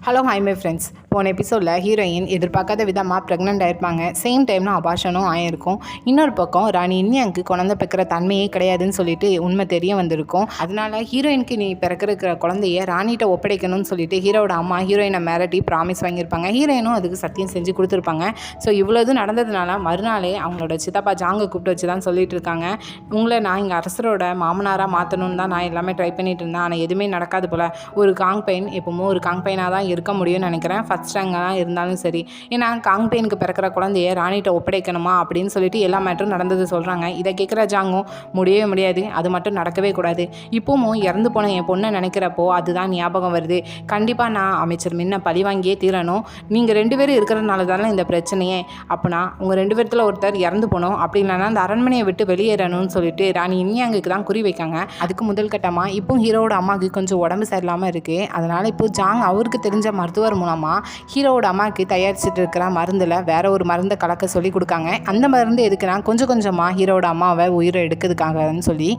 Hello hi my friends. போன எபிசோடில் heroine எதிர்பார்க்காத விதமாக ப்ரெக்னென்ட் ஆயிருப்பாங்க. சேம் டைம்னா அபாஷனும் ஆயிருக்கும். இன்னொரு பக்கம் ராணி இன்யாங்க்கு குழந்தை பிறக்கிற தன்மையே கிடையாதுன்னு சொல்லிட்டு உண்மை தெரிய வந்திருக்கும். அதனால ஹீரோயினுக்கு நீ பிறக்கிற குழந்தைய ராணிகிட்ட ஒப்படைக்கணும்னு சொல்லிட்டு ஹீரோட அம்மா ஹீரோயினை மிரட்டி ப்ராமிஸ் வாங்கியிருப்பாங்க. ஹீரோயினும் அதுக்கு சத்தியம் செஞ்சு கொடுத்துருப்பாங்க. ஸோ இவ்வளவு நடந்ததுனால மறுநாளே அவங்களோட சித்தப்பா ஜாங்கை கூப்பிட்டு வச்சு தான் சொல்லிட்டு இருக்காங்க, உங்களை நான் இங்கே அரசரோட மாமனாராக மாற்றணும்னு தான் நான் எல்லாமே ட்ரை பண்ணிட்டு இருந்தேன். ஆனால் எதுவுமே நடக்காது போல். ஒரு காங் பெயின் எப்பவுமே ஒரு காங் பெயினாக தான் இருக்க முடியும்னு நினைக்கிறேன். ஃபர்ஸ்ட் ரேங்காக இருந்தாலும் சரி. ஏன்னா காங் பெயினுக்கு பிறக்கிற குழந்தைய ராணிகிட்ட ஒப்படைக்கணுமா அப்படின்னு சொல்லிட்டு எல்லா மேட்டரும் நடந்தது சொல்கிறாங்க. இதை கேட்குற ஜாங்கும் முடியவே முடியாது, அது மட்டும் நடக்கவே கூடாது. இப்போவும் இறந்து போன என் பொண்ணை நினைக்கிறப்போ அதுதான் ஞாபகம் வருது. கண்டிப்பாக நான் அமைச்சர் முன்ன பழி வாங்கியே தீரணும். நீங்கள் 2 பேரும் இருக்கிறதுனால தானே இந்த பிரச்சனையே. அப்போனா உங்கள் 2 பேர்த்தில் ஒருத்தர் இறந்து போனோம், அப்படி இல்லைன்னா அந்த அரண்மனையை விட்டு வெளியேறணும்னு சொல்லிட்டு ராணி இன்யாங்குக்கு தான் குறி வைக்காங்க. அதுக்கு முதல் கட்டமாக இப்போ ஹீரோட அம்மாவுக்கு கொஞ்சம் உடம்பு சரியில்லாமல் இருக்குது. அதனால் இப்போ ஜாங் அவருக்கு தெரிஞ்ச மருத்துவர் மூலமாக ஹீரோவோட அம்மாவுக்கு தயாரிச்சுட்டு இருக்கிற மருந்தில் வேற ஒரு மருந்தை கலக்க சொல்லி கொடுக்காங்க. அந்த மருந்து எதுக்குன்னா கொஞ்சம் கொஞ்சமாக ஹீரோட அம்மாவை உயிரை எடுக்கிறதுக்காகன்னு சொல்லி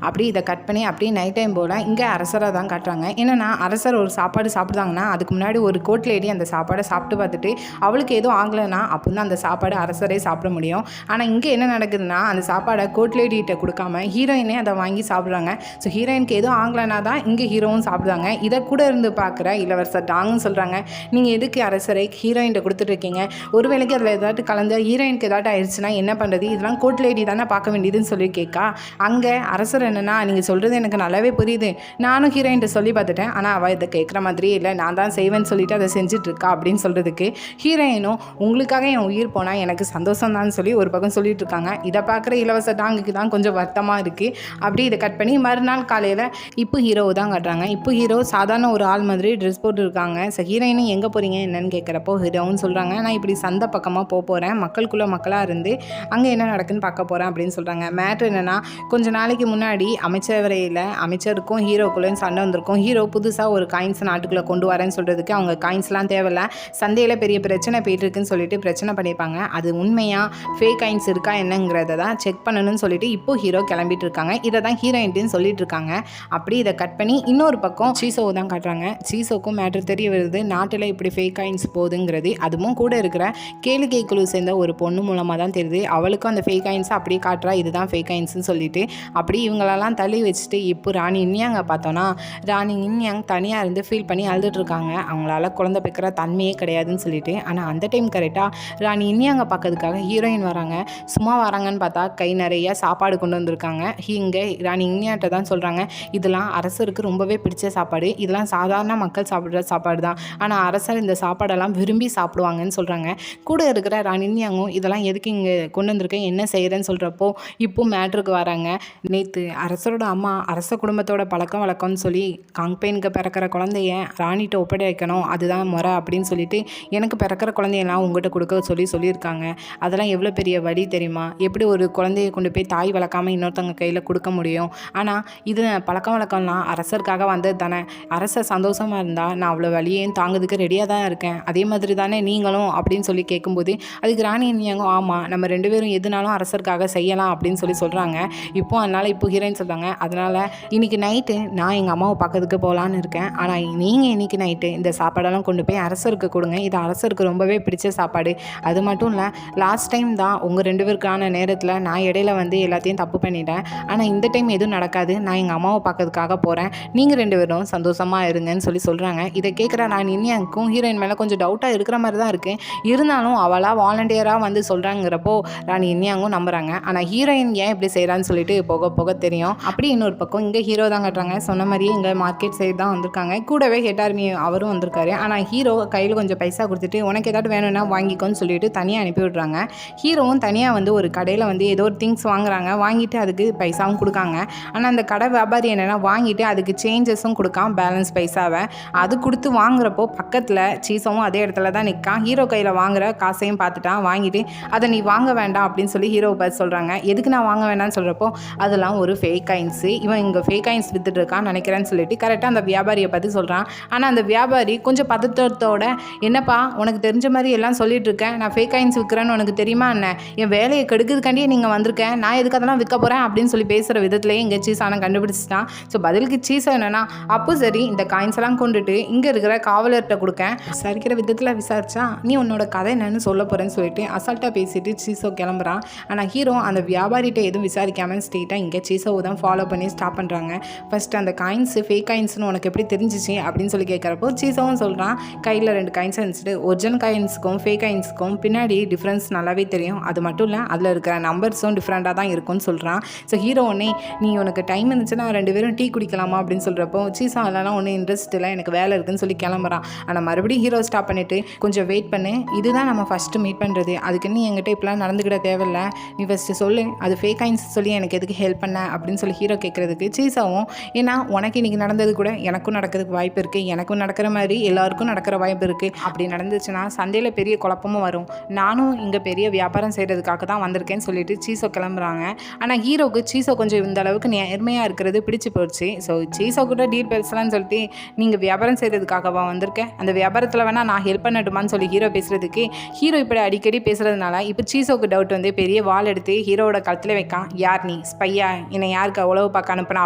அப்படி இதை கட் பண்ணி அப்படியே நைட் டைம் போல் இங்கே அரசரை தான் காட்டுறாங்க. என்னென்னா அரசர் ஒரு சாப்பாடு சாப்பிடுதாங்கன்னா அதுக்கு முன்னாடி ஒரு கோட் லேடி அந்த சாப்பாடை சாப்பிட்டு பார்த்துட்டு அவளுக்கு எதுவும் ஆகலைன்னா அப்போ தான் அந்த சாப்பாடு அரசரே சாப்பிட முடியும். ஆனால் இங்கே என்ன நடக்குதுன்னா அந்த சாப்பாடை கோட் லேடிகிட்ட கொடுக்காம ஹீரோயினே அதை வாங்கி சாப்பிட்றாங்க. ஸோ ஹீரோயினுக்கு எதுவும் ஆகலைன்னா தான் இங்கே ஹீரோவும் சாப்பிடுவாங்க. இதை கூட இருந்து பார்க்குற இளவரசர் டாங்குன்னு சொல்கிறாங்க, நீங்கள் எதுக்கு அரசரை ஹீரோயின்கிட்ட கொடுத்துட்ருக்கீங்க? ஒரு வேளைக்கு அதில் ஏதாட்டு கலந்து ஹீரோயினுக்கு ஏதாட்டு ஆயிடுச்சுன்னா என்ன பண்ணுறது? இதெல்லாம் கோட் லேடி தானே பார்க்க வேண்டியதுன்னு சொல்லி கேட்கா. அங்கே அரசர் என்னென்னா, நீங்கள் சொல்கிறது எனக்கு நல்லாவே புரியுது, நானும் ஹீரோயின்கிட்ட சொல்லி பார்த்துட்டேன், ஆனால் அவள் இதை கேட்குற மாதிரியே இல்லை, நான் தான் செய்வேன்னு சொல்லிட்டு அதை செஞ்சிட்ருக்கா அப்படின்னு சொல்கிறதுக்கு ஹீரோயினும் உங்களுக்காக என் உயிர் போனால் எனக்கு சந்தோஷம் தான் சொல்லி ஒரு பக்கம் சொல்லிட்டு இருக்காங்க. இதை பார்க்குற இளவரசர் டாங்குக்கு தான் கொஞ்சம் வருத்தமாக இருக்குது. அப்படி இதை கட் பண்ணி மறுநாள் காலையில் இப்போ ஹீரோவை தான் காட்டுறாங்க. இப்போ ஹீரோ சாதாரண ஒரு ஆள் மாதிரி ட்ரெஸ் போட்டு இருக்காங்க. ஸோ ஹீரோயினும் எங்கே போகிறீங்க என்னன்னு கேட்குறப்போ ஹீரோவும் சொல்கிறாங்க, நான் இப்படி சந்தை பக்கமாக போகிறேன், மக்களுக்குள்ளே மக்களாக இருந்து அங்கே என்ன நடக்குன்னு பார்க்க போகிறேன் அப்படின்னு சொல்கிறாங்க. மேட்ரு என்னென்னா, கொஞ்சம் நாளைக்கு முன்னாடி அமைச்சருக்கும் ஹீரோக்குள்ளேயும் சண்டை வந்திருக்கும். ஹீரோ புதுசாக ஒரு காயின்ஸ் நாட்டுக்குள்ளே கொண்டு வரேன்னு சொல்கிறதுக்கு அவங்க காயின்ஸ்லாம் தேவையில்லை, சந்தையில் பெரிய பிரச்சனை போயிட்டுருக்குன்னு சொல்லிட்டு பிரச்சனை பண்ணியிருப்பாங்க. அது உண்மையாக ஃபேக் காயின்ஸ் இருக்கா என்னங்கிறத தான் செக் பண்ணணும்னு சொல்லிட்டு இப்போ ஹீரோ கிளம்பிட்டு இருக்காங்க. இதை தான் ஹீரோயின்ட்டுன்னு சொல்லிட்டு இருக்காங்க. அப்படி இதை கட் பண்ணி இன்னொரு பக்கம் சீசோவை தான் காட்டுறாங்க. சீசோக்கும் மேட்ரு தெரிய வருது, நாட்டில் இப்படி ஃபேக் காயின்ஸ் போகுதுங்கிறது. அதுவும் கூட இருக்கிற கேளிக்கை குழு சேர்ந்த ஒரு பொண்ணு மூலமாக தான் தெரியுது. அவளுக்கும் அந்த ஃபேக் காயின்ஸை அப்படியே காட்டுறா, இதுதான் ஃபேக் காயின்ஸ்னு சொல்லிட்டு. அப்படி இவங்களெல்லாம் தள்ளி வச்சுட்டு இப்போ ராணி இன்யாங்க பார்த்தோன்னா ராணி இன்யாங் தனியாக இருந்து ஃபீல் பண்ணி அழுதுட்ருக்காங்க. அவங்களால குழந்தை பிறக்கிற தன்மையே கிடையாதுன்னு சொல்லிட்டு. ஆனால் அந்த டைம் கரெக்டாக ராணி இன்யாங்க பார்க்கறதுக்காக ஹீரோயின் வராங்க. சும்மா வராங்கன்னு பார்த்தா கை நிறைய சாப்பாடு கொண்டு வந்திருக்காங்க. இங்கே ராணி இன்யாட்ட தான் சொல்கிறாங்க, இதெல்லாம் அரசருக்கு ரொம்பவே பிடிச்ச சாப்பாடு, இதெல்லாம் சாதாரண மக்கள் சாப்பிட்ற சாப்பாடு தான், ஆனால் அரசர் இந்த சாப்பாடெல்லாம் விரும்பி சாப்பிடுவாங்கன்னு சொல்கிறாங்க. கூட இருக்கிற ராணி இன்யாங்கும் இதெல்லாம் எதுக்கு இங்கே கொண்டு வந்திருக்கேன், என்ன செய்கிறேன்னு சொல்கிறப்போ இப்போ மேட்ருக்கு வராங்க. நேற்று அரசரோட அம்மா அரச குடும்பத்தோட பழக்கம் வழக்கம்னு சொல்லி காங்பெயினுக்கு பிறக்கிற குழந்தைய ராணிகிட்ட ஒப்படை வைக்கணும், அதுதான் முறை அப்படின்னு சொல்லிட்டு எனக்கு பிறக்கிற குழந்தையெல்லாம் உங்கள்கிட்ட கொடுக்க சொல்லியிருக்காங்க. அதெல்லாம் எவ்வளோ பெரிய வழி தெரியுமா? எப்படி ஒரு குழந்தைய கொண்டு போய் தாய் வளர்க்காமல் இன்னொருத்தவங்க கையில் கொடுக்க முடியும்? ஆனால் இது பழக்கம் வழக்கம்லாம் அரசருக்காக வந்தது தானே. அரசர் சந்தோஷமாக இருந்தால் நான் அவ்வளோ வழியையும் தாங்கிறதுக்கு ரெடியாக தான் இருக்கேன், அதே மாதிரி தானே நீங்களும் அப்படின்னு சொல்லி கேட்கும்போது அதுக்கு ராணி இன்யாங்கும் ஆமாம், நம்ம 2 பேரும் எதுனாலும் அரசருக்காக செய்யலாம் அப்படின்னு சொல்லி சொல்கிறாங்க. இப்போ அதனால் இப்போ ஹீரோயின் சொல்கிறாங்க, அதனால் இன்றைக்கி நைட்டு நான் எங்கள் அம்மாவை பார்க்கறதுக்கு போகலான்னு இருக்கேன், ஆனால் நீங்கள் இன்றைக்கி நைட்டு இந்த சாப்பாடெல்லாம் கொண்டு போய் அரசருக்கு கொடுங்க, இது அரசருக்கு ரொம்பவே பிடிச்ச சாப்பாடு. அது மட்டும் இல்லை, லாஸ்ட் டைம் தான் உங்கள் 2 பேருக்கான நேரத்தில் நான் இடையில வந்து எல்லாத்தையும் தப்பு பண்ணிட்டேன், ஆனால் இந்த டைம் எதுவும் நடக்காது, நான் எங்கள் அம்மாவை பார்க்கறதுக்காக போகிறேன், நீங்கள் 2 பேரும் சந்தோஷமாக இருங்கன்னு சொல்கிறாங்க. இதை கேட்குற நான் இன்யாங்க்கும் ஹீரோயின் மேலே கொஞ்சம் டவுட்டாக இருக்கிற மாதிரி தான் இருக்குது. இருந்தாலும் அவளாக வாலண்டியராக வந்து சொல்கிறாங்கிறப்போ ராணி இன்யாங்கும் நம்புகிறாங்க. ஆனால் ஹீரோயின் ஏன் இப்படி செய்கிறான்னு சொல்லிட்டு போக போக தெரியும். அப்படி இன்னொரு பக்கம் இங்கே ஹீரோ தான் காட்டுறாங்க. சொன்ன மாதிரியே இங்கே மார்க்கெட் சைடு தான் வந்திருக்காங்க. கூடவே ஹெட்டார்மி அவரும் வந்திருக்காரு. ஆனால் ஹீரோ கையில் கொஞ்சம் பைசா கொடுத்துட்டு உனக்கு ஏதாவது வேணும்னா வாங்கிக்கோன்னு சொல்லிட்டு தனியாக அனுப்பி விட்றாங்க. ஹீரோவும் தனியாக வந்து ஒரு கடையில் வந்து ஏதோ ஒரு திங்ஸ் வாங்குறாங்க, வாங்கிட்டு அதுக்கு பைசாவும் கொடுக்காங்க. ஆனால் அந்த கடை வியாபாரி என்னென்னா வாங்கிட்டு அதுக்கு சேஞ்சஸும் கொடுக்காம பேலன்ஸ் பைசாவை அது கொடுத்து வாங்குறப்போ பக்கத்தில் சீசவும் அதே இடத்துல தான் நிற்கான். ஹீரோ கையில் வாங்குற காசையும் பார்த்துட்டான், வாங்கிட்டு அதை நீ வாங்க வேண்டாம் அப்படின்னு சொல்லி ஹீரோவை பார்த்து சொல்கிறாங்க. எதுக்கு நான் வாங்க வேண்டாம்னு சொல்கிறப்போ அதெல்லாம் ஒரு ஃபேக் காயின்ஸு, இவன் இங்கே ஃபேக் காயின்ஸ் வித்துட்டு இருக்கான்னு நினைக்கிறேன்னு சொல்லிட்டு கரெக்டாக அந்த வியாபாரியை பார்த்து சொல்கிறான். ஆனால் அந்த வியாபாரி கொஞ்சம் பதட்டத்தோட, என்னப்பா உனக்கு தெரிஞ்ச மாதிரி எல்லாம் சொல்லிட்டு இருக்கேன், நான் ஃபேக் காயின்ஸ் விற்கிறேன்னு உனக்கு தெரியுமா என்ன, என் வேலையை கெடுக்கிறதுக்காண்டியே நீங்கள் வந்திருக்கேன், நான் எதுக்கு அதெல்லாம் விற்க போகிறேன் அப்படின்னு சொல்லி பேசுகிற விதத்துலேயே இங்கே சீசான கண்டுபிடிச்சிட்டான். ஸோ பதிலுக்கு சீசா என்னன்னா, அப்போ சரி இந்த காயின்ஸ் எல்லாம் கொண்டுட்டு இங்கே இருக்கிற காவலர்கிட்ட கொடுக்கேன், விசாரிக்கிற விதத்தில் விசாரிச்சா நீ உன்னோட கதை என்னன்னு சொல்ல போகிறேன்னு சொல்லிட்டு அசால்ட்டாக பேசிட்டு சீசோ கிளம்புறான். ஆனால் ஹீரோ அந்த வியாபாரிகிட்ட எதுவும் விசாரிக்காமல் ஸ்ட்ரெயிட்டாக இங்கே சீசோவை தான் ஃபாலோ பண்ணி ஸ்டாப் பண்ணுறாங்க. ஃபஸ்ட்டு அந்த காயின்ஸு ஃபேக் காயின்ஸ்னு உனக்கு எப்படி தெரிஞ்சிச்சு அப்படின்னு சொல்லி கேட்குறப்போ சீசோவும் சொல்கிறான், கையில் 2 காயின்ஸ் இருந்துச்சுட்டு ஒரிஜினல் காயின்ஸுக்கும் ஃபேக் காயின்ஸுக்கும் பின்னாடி டிஃப்ரென்ஸ் நல்லாவே தெரியும். அது மட்டும் இல்லை அதில் இருக்கிற நம்பர்ஸும் டிஃப்ரெண்ட்டாக தான் இருக்கும்னு சொல்கிறான். ஸோ ஹீரோ உடனே நீ உனக்கு டைம் இருந்துச்சுன்னா 2 பேரும் டீ குடிக்கலாமா அப்படின்னு சொல்கிறப்போ சீசோ அதெல்லாம் ஒன்றும் இன்ட்ரெஸ்ட் இல்லை, எனக்கு வேலை இருக்குன்னு சொல்லி கிளம்புறான். ஆனால் மறுபடியும் ஹீரோ ஸ்டாப் பண்ணிவிட்டு கொஞ்சம் வெயிட் பண்ணு, இதுதான் நம்ம ஃபஸ்ட்டு மீட் பண்ணுறது, அதுக்கு நீ என்கிட்ட இப்போலாம் நடந்துக்கிட தேவையில்ல, நீ ஃபஸ்ட்டு சொல்லு அது ஃபேக் காயின்ஸ் சொல்லி எனக்கு எதுக்கு ஹெல்ப் பண்ண அப்படின்னு சொல்லி ஹீரோ கேட்குறதுக்கு சீசாவும் ஏன்னா உனக்கு இன்றைக்கி நடந்தது கூட எனக்கும் நடக்கிறதுக்கு வாய்ப்பு இருக்குது, எனக்கும் நடக்கிற மாதிரி எல்லாருக்கும் நடக்கிற வாய்ப்பு இருக்குது, அப்படி நடந்துச்சுன்னா சந்தையில் பெரிய குழப்பமும் வரும், நானும் இங்கே பெரிய வியாபாரம் செய்கிறதுக்காக தான் வந்திருக்கேன்னு சொல்லிட்டு சீசோ கிளம்புறாங்க. ஆனால் ஹீரோக்கு சீசோ கொஞ்சம் இந்த அளவுக்கு நேர்மையாக இருக்கிறது பிடிச்சி போச்சு. ஸோ சீசோ கூட டீல் பேசலான்னு சொல்லிட்டு நீங்கள் வியாபாரம் செய்கிறதுக்காகவா வந்திருக்கேன், அந்த வியாபாரத்தில் வேணால் நான் ஹெல்ப் பண்ணட்டுமான்னு சொல்லி ஹீரோ பேசுகிறதுக்கு ஹீரோ இப்படி அடிக்கடி பேசுகிறதுனால இப்போ சீசோக்கு டவுட் வந்து பெரிய வால் எடுத்து ஹீரோவோட கழுத்தில் வைக்கான். யார் நீ ஸ்பையா, என்னை யாருக்கு உழவு பார்க்க அனுப்பினா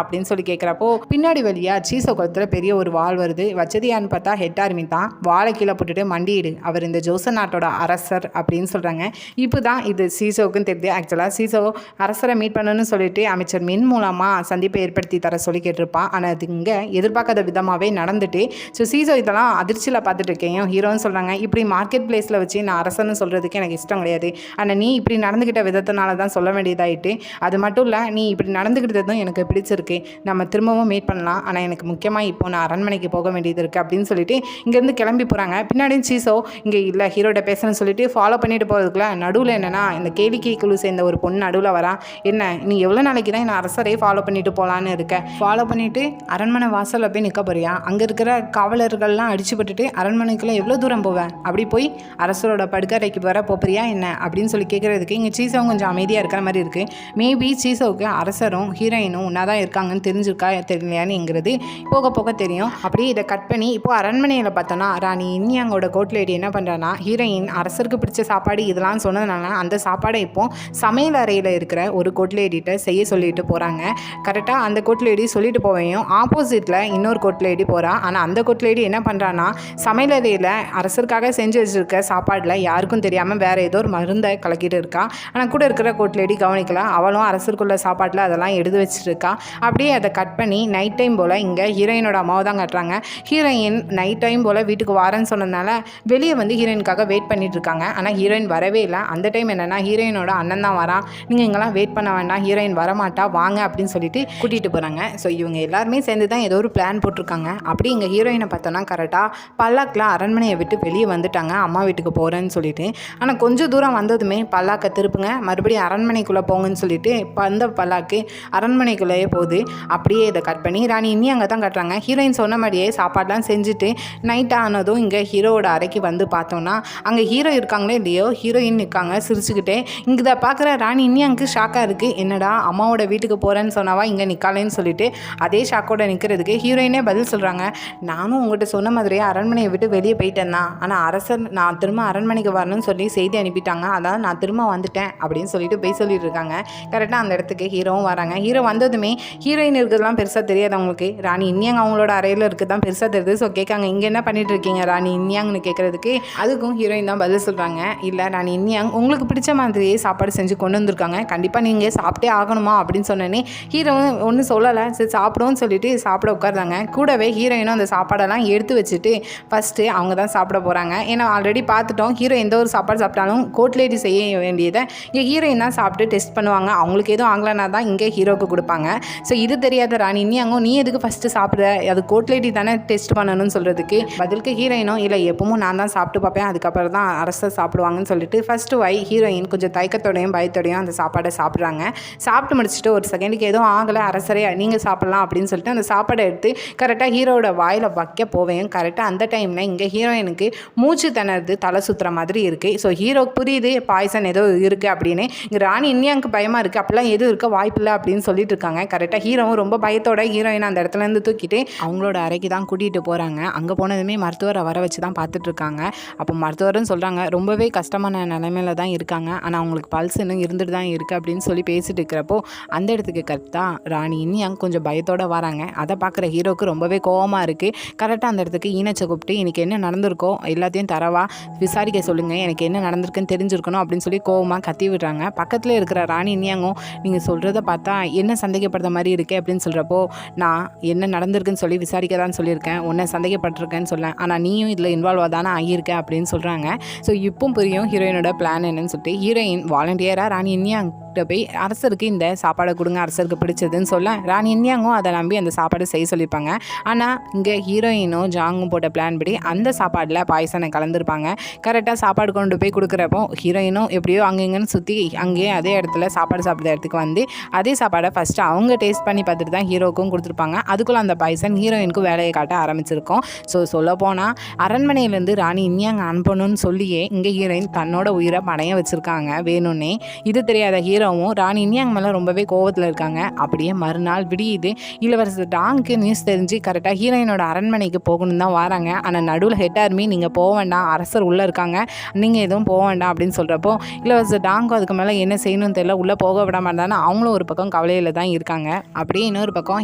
அப்படின்னு சொல்லி கேட்குறப்போ பின்னாடி வழியா சீசோ கழுத்தில் பெரிய ஒரு வால் வருது. வச்சது யாருன்னு பார்த்தா ஹெட் ஆர்மி தான். வாழை கீழே போட்டுட்டு மண்டியிடு, அவர் இந்த ஜோசன் நாட்டோட அரசர் அப்படின்னு சொல்கிறாங்க. இப்போ தான் இது சீசோவுக்குன்னு தெரியுது. ஆக்சுவலாக சீசோ அரசரை மீட் பண்ணணும்னு சொல்லிட்டு அமைச்சர் மின் மூலமாக சந்திப்பை ஏற்படுத்தி தர சொல்லி கேட்டிருப்பான். ஆனால் அது இங்கே எதிர்பார்க்காத விதமாகவே நடந்துட்டு ஸோ சீசோ இதெல்லாம் அதிர்ச்சியில் பார்த்துட்டு இருக்கேன். ஹீரோன்னு சொல்கிறாங்க, இப்படி மார்க்கெட் பிளேஸில் வச்சு நான் அரசன்னு சொல்கிறதுக்கு எனக்கு இஷ்டம் கிடையாது, ஆனால் நீ இப்படி நடந்துக்கிட்ட விதத்தினால தான் சொல்ல வேண்டியதாயிட்டு, அது மட்டும் இல்லை நீ இப்படி நடந்துக்கிட்டதும் எனக்கு பிடிச்சிருக்கு, நம்ம திரும்பவும் மீட் பண்ணலாம், ஆனால் எனக்கு முக்கியமாக இப்போ நான் அரண்மனைக்கு போக வேண்டியது இருக்குது அப்படின்னு சொல்லிட்டு இங்கேருந்து கிளம்பி போகிறாங்க. பின்னாடி சீசோ இங்கே இல்லை ஹீரோட பேசணும்னு சொல்லிட்டு ஃபாலோ பண்ணிட்டு போகிறதுக்குள்ள நடுவில் என்னென்னா இந்த கேளிக்கை குழு சேர்ந்த ஒரு பொண்ணு நடுவில் வரா. என்ன நீ எவ்வளோ நாளைக்கு தான் நான் அரசரே ஃபாலோ பண்ணிட்டு போகலான்னு இருக்கேன், ஃபாலோ பண்ணிவிட்டு அரண்மனை வாசலில் போய் நிற்க போறியா, அங்கே இருக்கிற காவலர்கள்லாம் அடிச்சுப்பட்டுட்டு அரண்மனைக்குள்ளே எவ்வளோ தூரம் போவேன், அப்படி போய் அரசரோட படுக்கறைக்கு வர போறியா என்ன அப்படின்னு சொல்லி கேட்குறதுக்கு இங்கே சீசோவும் கொஞ்சம் அமைதியாக இருக்கிற மாதிரி இருக்குது. மேபி சீசோவுக்கு அரசரும் ஹீரோயினும் ஒன்றா தான் இருக்காங்கன்னு தெரிஞ்சிருக்கா தெரியலையானுங்கிறது போக போக தெரியும். அப்படியே இதை கட் பண்ணி இப்போ அரண்மனையில் பார்த்தோன்னா ராணி இன்யாங்கோட கோட் லேடி என்ன பண்ணுறான்னா ஹீரோயின் அரசருக்கு பிடிச்ச சாப்பாடு இதெல்லாம் சொன்னதுனால அந்த சாப்பாடை இப்போ சமையல் அறையில் இருக்கிற ஒரு கோட் லேடிகிட்ட செய்ய சொல்லிட்டு போகிறாங்க. கரெக்டாக அந்த கோட் லேடி சொல்லிட்டு போவையும் ஆப்போசிட்டில் இன்னொரு கோட் லேடி போகிறா. ஆனால் அந்த கோட் லேடி என்ன பண்ணுறான்னா சமையல் அறையில் அரசருக்காக செஞ்சு வச்சுருக்க சாப்பாடில் யாருக்கும் தெரியாமல் வேறு ஏதோ ஒரு மருந்தை கலக்கிட்டு இருக்கா. ஆனால் கூட இருக்கிற கோட் லேடி கவனிக்கல, அவளும் அரசருக்குள்ள சாப்பாட்டில் அதெல்லாம் எடுத்து வச்சுருக்கா. அப்படியே அதை கட் பண்ணி நைட் டைம் போல் இங்கே ஹீரோயினோட அம்மாவை தான் கட்டுறாங்க. ஹீரோயின் நைட் டைம் போல் வீட்டுக்கு வரேன்னு சொன்னதுனால வெளியே வந்து ஹீரோயினுக்காக வெயிட் பண்ணிட்டு இருக்காங்க. ஆனால் ஹீரோயின் வரவே இல்லை. அந்த டைம் என்னென்னா ஹீரோயினோட அண்ணன் தான் வரான், நீங்கள் இங்கெல்லாம் வெயிட் பண்ண வேண்டாம், ஹீரோயின் வரமாட்டா வாங்க அப்படின்னு சொல்லிட்டு கூட்டிகிட்டு போகிறாங்க. ஸோ இவங்க எல்லாருமே சேர்ந்து தான் ஏதோ ஒரு பிளான் போட்டிருக்காங்க. அப்படி இங்கே ஹீரோயினை பார்த்தோன்னா கரெக்டாக பல்லாக்கில் அரண்மனையை விட்டு வெளியே வந்துட்டாங்க அம்மா வீட்டுக்கு போகிறேன்னு சொல்லிட்டு. ஆனால் கொஞ்சம் தூரம் வந்ததுமே பல்லாக்கை திருப்புங்க, மறுபடியும் அரண்மனைக்குள்ளே போங்கன்னு சொல்லிட்டு அந்த பல்லாக்கு அரண்மனைக்குள்ளேயே போகுது. அப்படியே இதை கட் பண்ணி ராணி இன்னி அங்கே தான் கட்டுறாங்க. ஹீரோயின் சொன்ன மாதிரியே சாப்பாடெலாம் செஞ்சுட்டு நைட் ஆனதும் இங்கே ஹீரோவோட அறைக்கு வந்து பார்த்தோன்னா அங்கே ஹீரோ இருக்காங்களே இல்லையோ ஹீரோயின் நிற்காங்க சிரிச்சுக்கிட்டே. இங்கே இதை பார்க்குற ராணி இன்னி அங்கே ஷாக்காக இருக்குது, என்னடா அம்மாவோட வீட்டுக்கு போகிறேன்னு சொன்னாவா இங்கே நிற்காலேன்னு சொல்லிட்டு அதே ஷாக்கோட நிற்கிறதுக்கு ஹீரோயினே பதில் சொல்கிறாங்க, நானும் உங்கள்கிட்ட சொன்ன மாதிரியே அரண்மனையை விட்டு வெளியே போயிட்டேன் தான், ஆனால் அரசர் நான் திரும்ப அரண்மனைக்கு வரணும்னு சொல்லி செய்தி அனுப்பிட்டாங்க, அதான் நான் திரும்ப வந்துட்டேன் அப்படின்னு சொல்லிட்டு போய் சொல்லிட்டு இருக்காங்க. கரெக்டாக அந்த இடத்துக்கு ஹீரோவும் வராங்க. ஹீரோ வந்ததுமே ஹீரோயின் இருக்கிறதுலாம் பெருசாக தெரியாது அவங்களுக்கு, ராணி இன்னியாங்க அவங்களோட அறையில் இருக்குது தான் பெருசாக தெரியுது. ஸோ கேட்காங்க, இங்கே என்ன பண்ணிட்டு இருக்கீங்க ராணி இன்னியாங்கன்னு கேட்குறதுக்கு அதுக்கும் ஹீரோயின் தான் பதில் சொல்கிறாங்க, இல்லை ராணி இன்னியாங் உங்களுக்கு பிடிச்ச மாதிரியே சாப்பாடு செஞ்சு கொண்டு வந்திருக்காங்க, கண்டிப்பாக நீங்கள் சாப்பிட்டே ஆகணுமா அப்படின்னு சொன்னோன்னே ஹீரோவும் ஒன்றும் சொல்லலை, சரி சாப்பிடுவோன்னு சொல்லிட்டு சாப்பிட உட்கார்றாங்க. கூடவே ஹீரோயினும் அந்த சாப்பாடெல்லாம் எடுத்து வச்சுட்டு ஃபஸ்ட்டு அவங்க தான் சாப்பிட போகிறாங்க. ஏன்னா ஆல்ரெடி பார்த்துட்டோம் ஹீரோ எந்த ஒரு சாப்பாடு சாப்பிட்டாலும் கோட்லேடி செய்ய வேண்டியதை இங்கே ஹீரோயின் தான் சாப்பிட்டு டெஸ்ட் பண்ணுவாங்க, அவங்களுக்கு எதுவும் ஆகலைன்னா தான் இங்கே ஹீரோவுக்கு கொடுப்பாங்க. ஸோ இது தெரியாத ராணி இன்னியாங்க நீ எதுக்கு ஃபஸ்ட்டு சாப்பிட்ற, அது கோட்லேடி தானே டெஸ்ட் பண்ணணும்னு சொல்கிறதுக்கு பதிலுக்கு ஹீரோயினும் இல்லை எப்பவும் நான் தான் சாப்பிட்டு பார்ப்பேன், அதுக்கப்புறம் தான் அரசர் சாப்பிடுவாங்கன்னு சொல்லிட்டு ஃபஸ்ட்டு ஹீரோயின் கொஞ்சம் தயக்கத்தோடையும் பயத்தோடையும் அந்த சாப்பாடை சாப்பிட்றாங்க. சாப்பிட்டு முடிச்சுட்டு ஒரு செகண்டுக்கு எதுவும் ஆகலை அரசரே நீங்கள் சாப்பிட்லாம் அப்படின்னு சொல்லிட்டு அந்த சாப்பாடை எடுத்து கரெக்டாக ஹீரோவோட வாயில் வைக்க போவேன். கரெக்டாக அந்த டைமில் இங்கே ஹீரோயினுக்கு மூச்சு திணறது தலை சுற்றுற மாதிரி இருக்குது. ஸோ ஹீரோக்கு புரியுது பாய்சன் ஏதோ இருக்குது அப்படின்னு. இங்கே ராணி இன்னியாங்க பயமாக இருக்குது, அப்படிலாம் எதுவும் இருக்க வாய்ப்பில்லை அப்படின்னு சொல்லிட்டு இருக்காங்க. கரெக்டாக ஹீரோவும் ரொம்ப பயத்தோட ஹீரோயின் அந்த இடத்துலேருந்து தூக்கிட்டு அவங்களோட அறைக்கு தான் கூட்டிகிட்டு போகிறாங்க. அங்கே போனதுமே மருத்துவரை வர வச்சு தான் பார்த்துட்டு இருக்காங்க. அப்போ மருத்துவரும் சொல்கிறாங்க ரொம்பவே கஷ்டமான நிலைமையில தான் இருக்காங்க, ஆனால் அவங்களுக்கு பல்ஸ் இன்னும் இருந்துட்டு தான் இருக்குது அப்படின்னு சொல்லி பேசிட்டு இருக்கிறப்போ அந்த இடத்துக்கு கரெக்டாக ராணி இன்னியாங்க கொஞ்சம் பயத்தோடு வராங்க. அதை பார்க்குற ஹீரோவுக்கு ரொம்பவே கோவமாக இருக்குது. கரெக்டாக அந்த இடத்துக்கு ஈனச்சை கூப்பிட்டு எனக்கு என்ன நடந்திருக்கோ எல்லாத்தையும் தரவா விசாரிக்க சொல்லுங்கள், எனக்கு என்ன நடந்திருக்குன்னு தெரிஞ்சிருக்கணும் அப்படின்னு சொல்லி கோவமாக கத்தி விடுறாங்க. பக்கத்தில் இருக்கிற ராணி இனியாங்கும் நீங்கள் சொல்கிறத பார்த்தா என்ன சந்தேகப்படுற மாதிரி இருக்கே அப்படின்னு சொல்கிறப்போ, நான் என்ன நடந்திருக்குன்னு சொல்லி விசாரிக்க தான் சொல்லியிருக்கேன், உன்னை சந்தேகப்பட்டிருக்கேன்னு சொல்லேன், ஆனால் நீயும் இதில் இன்வால்வ் தானே ஆகியிருக்க அப்படின்னு சொல்கிறாங்க. ஸோ இப்போ புரியும் ஹீரோயினோட பிளான் என்னன்னு சொல்லிட்டு ஹீரோயின் வாலண்டியராக ராணி இனியாங்கிட்ட போய் அரசருக்கு இந்த சாப்பாடை கொடுங்க, அரசருக்கு பிடிச்சதுன்னு சொல்ல ராணி இனியாங்கும் அதை நம்பி அந்த சாப்பாடு செய்ய சொல்லியிருப்பாங்க. ஆனால் இங்கே ஹீரோயினும் ஜாங்கும் போட்ட பிளான் படி அந்த சாப்பாடில் பாய்சனை கலந்துருப்பாங்க. கரெக்டாக சாப்பாடு கொண்டு போய் கொடுக்குறப்போ ஹீரோயினும் எப்படியோ அங்கேங்கன்னு சுற்றி அங்கேயே அதே இடத்துல சாப்பாடு சாப்பிட்ற இடத்துக்கு வந்து அதே சாப்பாடை ஃபஸ்ட்டு அவங்க டேஸ்ட் பண்ணி பார்த்துட்டு தான் ஹீரோக்கும் கொடுத்துருப்பாங்க. அதுக்குள்ளே அந்த பாய்சன் ஹீரோயினுக்கும் வேலையை காட்ட ஆரம்பிச்சிருக்கோம். ஸோ சொல்லப்போனால் அரண்மனையிலேருந்து ராணி இனியாங்க அனுப்பணும்னு சொல்லியே இங்கே ஹீரோயின் தன்னோட உயிரை பணைய வச்சுருக்காங்க வேணும்னே. இது தெரியாத ஹீரோவும் ராணி இனியாங்க மேலே ரொம்பவே கோவத்தில் இருக்காங்க. அப்படியே மறுநாள் விடியுது. இளவரசர் டாங்க்கு நியூஸ் தெரிஞ்சு கரெக்டாக ஹீரோயினோட அரண்மனைக்கு போகணுன்னு தான் வராங்க. ஆனால் நடுவில் ஹெட் ஆர்மி நீங்கள் போக வேண்டாம், அரசர் உள்ளே இருக்காங்க, நீங்கள் எதுவும் போக வேண்டாம் அப்படின்னு சொல்கிறப்போ இளவரசர் டாங்கும் அதுக்கு மேலே என்ன செய்யணும்னு தெரியல, உள்ளே போக விட மாட்டாங்க. அவங்களும் ஒரு பக்கம் கவலையில் தான் இருக்காங்க. அப்படியே இன்னொரு பக்கம்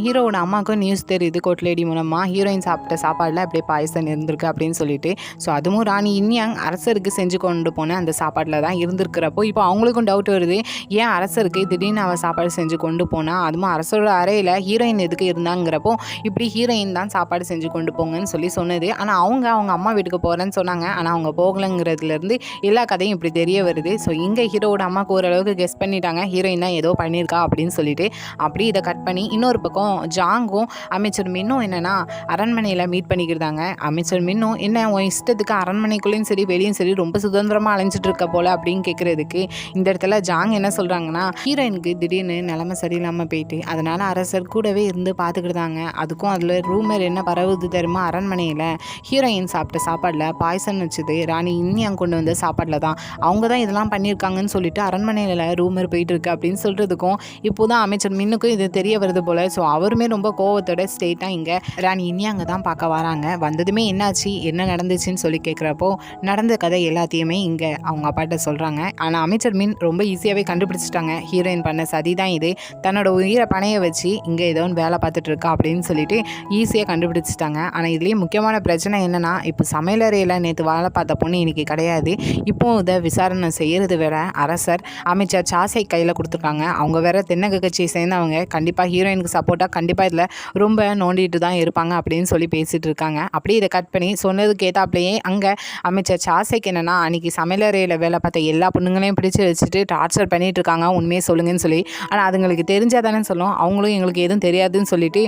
ஹீரோவோட அம்மாவுக்கும் நியூஸ் தெரியுது கோர்ட் லேடி மூலமாக ஹீரோயின் சாப்பிட்ட சாப்பாடில் அப்படியே பாயசம் இருந்திருக்கு அப்படின்னு சொல்லிட்டு. ஸோ அதுவும் ராணி இனியாங் அரசருக்கு செஞ்சு கொண்டு போன அந்த சாப்பாட்டில் தான் இருந்திருக்கிறப்போ இப்போ அவங்களுக்கும் டவுட் வருது, ஏன் அரசருக்கு திடீர்னு அவள் சாப்பாடு செஞ்சு கொண்டு போனால், அதுவும் அரசரோட அறையில் ஹீரோயின் எதுக்கு இருந்தாங்கிறப்போ இப்படி ஹீரோயின் தான் சாப்பாடு செஞ்சு கொண்டு போங்கன்னு சொன்னது. ஆனால் அவங்க அம்மா வீட்டுக்கு போகிறேன்னு சொன்னாங்க, ஆனால் அவங்க போகலைங்கிறதுலேருந்து எல்லா கதையும் இப்படி தெரிய வருது. ஸோ இங்கே ஹீரோவோட அம்மாவுக்கு ஓரளவுக்கு கெஸ் பண்ணிட்டாங்க ஹீரோயின் தான் ஏதோ பண்ணியிருக்கா அப்படின்னு சொல்லிட்டு. அப்படி இதை கட் பண்ணி இன்னொரு பக்கம் ஜாங்கும் அமைச்சர் மின்னும் என்னென்னா அரண்மனையில் மீட் பண்ணிக்கிட்டாங்க. அமைச்சர் மின்னும் என்ன உன் இஷ்டத்துக்கு அரண்மனைக்குள்ளேயும் சரி வெளியும் சரி ரொம்ப சுதந்திரமாக அலைஞ்சிட்டு இருக்க போல அப்படின்னு கேட்குறதுக்கு இந்த இடத்துல ஜாங் என்ன சொல்கிறாங்கன்னா, ஹீரோயினுக்கு திடீர்னு நிலைமை சரியில்லாமல் போயிட்டு அதனால் அரசர் கூடவே இருந்து பார்த்துக்கிட்டாங்க. அதுக்கும் அதில் ரூமர் என்ன பரவுது தெரியுமா, அரண்மனையில் ஹீரோயின் சாப்பிட்ட சாப்பாடில் பாய்சன் வச்சது ராணி இனியாங் கொண்டு வந்த சாப்பாடில் தான், அவங்க தான் இதெல்லாம் பண்ணியிருக்காங்கன்னு சொல்லிட்டு அரண்மனையில் ரூமர் போயிட்டு இருக்கு அப்படின்னு சொல்கிறதுக்கும் இப்போ தான் அமைச்சர் மின்னுக்கும் இது தெரிய வருது போல். ஸோ அவருமே ரொம்ப கோவத்தோட ஸ்டேட்டாக இங்கே ராணி இனியாங்க தான் பார்க்க வராங்க. வந்ததுமே என்னாச்சு என்ன நடந்துச்சுன்னு சொல்லி கேட்குறப்போ நடந்த கதை எல்லாத்தையுமே இங்கே அவங்க அப்பாட்ட சொல்கிறாங்க. ஆனால் அமைச்சர் மின் ரொம்ப ஈஸியாகவே கண்டுபிடிச்சிட்டாங்க, ஹீரோயின் பண்ண சதி தான் இது, தன்னோட உயிரை பணைய வச்சு இங்கே ஏதோ ஒன்று வேலை பார்த்துட்டு இருக்கா அப்படின்னு சொல்லிட்டு ஈஸியாக கண்டுபிடிச்சிட்டாங்க. ஆனால் இதுலேயே முக்கியமான பிரச்சனை என்னென்னா, இப்போ சமையலறையில் நேற்று வேலை பார்த்த பொண்ணு இன்றைக்கி கிடையாது. இப்போ இதை விசாரணை செய்கிறது வேற அரசர் அமைச்சர் சாசை கையில் கொடுத்துருக்காங்க. அவங்க வேற தென்னக கட்சியை சேர்ந்தவங்க, கண்டிப்பாக ஹீரோயினுக்கு சப்போர்ட்டாக கண்டிப்பாக இதில் ரொம்ப நோண்டிட்டு தான் இருப்பாங்க அப்படின்னு சொல்லி பேசிகிட்டு இருக்காங்க. அப்படியே இதை கட் பண்ணி சொன்னதுக்கு ஏற்றாப்புலையே அங்கே அமைச்சர் சாசைக்கு என்னென்னா, அன்றைக்கி சமையலறையில் வேலை பார்த்த எல்லா பொண்ணுங்களையும் பிடிச்சி வச்சுட்டு டார்ச்சர் பண்ணிகிட்டு இருக்காங்க, உண்மையை சொல்லுங்கன்னு சொல்லி. ஆனால் அதுங்களுக்கு தெரிஞ்சால் தானே சொல்லும், அவங்களும் எங்களுக்கு எதுவும் தெரியாதுன்னு சொல்லிட்டு